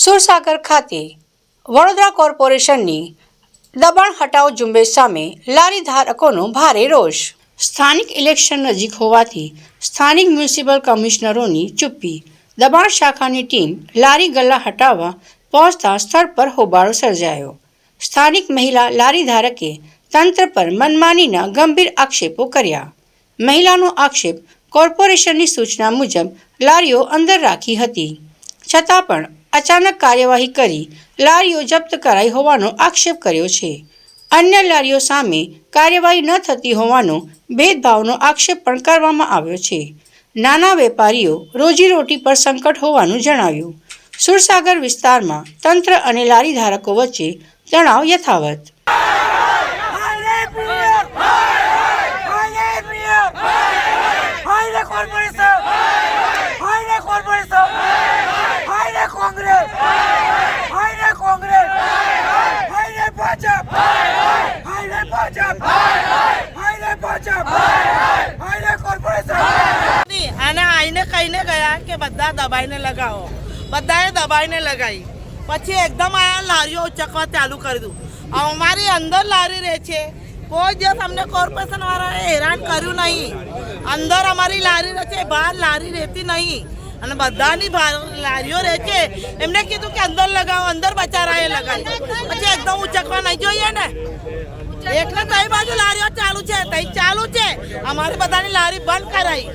સુરસાગર ખાતે વડોદરા કોર્પોરેશનની દબાણ હટાવો ઝુંબેશ સામે લારી ધારકોનો ભારે રોષ। સ્થાનિક ઇલેક્શન નજીક હોવાથી સ્થાનિક મ્યુનિસિપલ કમિશનરોની ચુપ્પી, દબાણ શાખાની ટીમ લારી ગલ્લા હટાવવા પહોંચતા સ્થળ પર હોબાળો સર્જાયો। સ્થાનિક મહિલા લારી ધારકે તંત્ર પર મનમાનીના ગંભીર આક્ષેપો કર્યા। મહિલાનો આક્ષેપ કોર્પોરેશનની સૂચના મુજબ લારીઓ અંદર રાખી હતી, છતાં પણ અચાનક કાર્યવાહી કરી લારીઓ જપ્ત કરાઈ હોવાનો આક્ષેપ કર્યો છે। અન્ય લારીઓ સામે કાર્યવાહી ન થતી હોવાનો ભેદભાવનો આક્ષેપ પણ કરવામાં આવ્યો છે। નાના વેપારીઓ રોજીરોટી પર સંકટ હોવાનું જણાવ્યું। સુરસાગર વિસ્તારમાં તંત્ર અને લારી ધારકો વચ્ચે તણાવ યથાવત। અને આઈને કહીને ગયા કે બધા દબાઈને લગાવો, બધાએ દબાઈને લગાવી, પછી એકદમ આ લારીઓ ઉચકવા ચાલુ કરી દઉં। અમારી અંદર લારી રહે છે, કોઈ દિવસ અમને કોર્પોરેશન વાળાએ હેરાન કર્યું નહીં। અંદર અમારી લારી રહે છે, બહાર લારી રહેતી નહીં, અને બધાની લારીઓ રહે છે, એમને કીધું કે અંદર લગાવો, અંદર બચારાએ લગાવી, પછી એકદમ ઉચકવા નહીં જોઈએ ને। એટલે કઈ બાજુ લારીઓ ચાલુ છે, તઈ ચાલુ છે, અમારી બધાની લારી બંધ કરાઈ।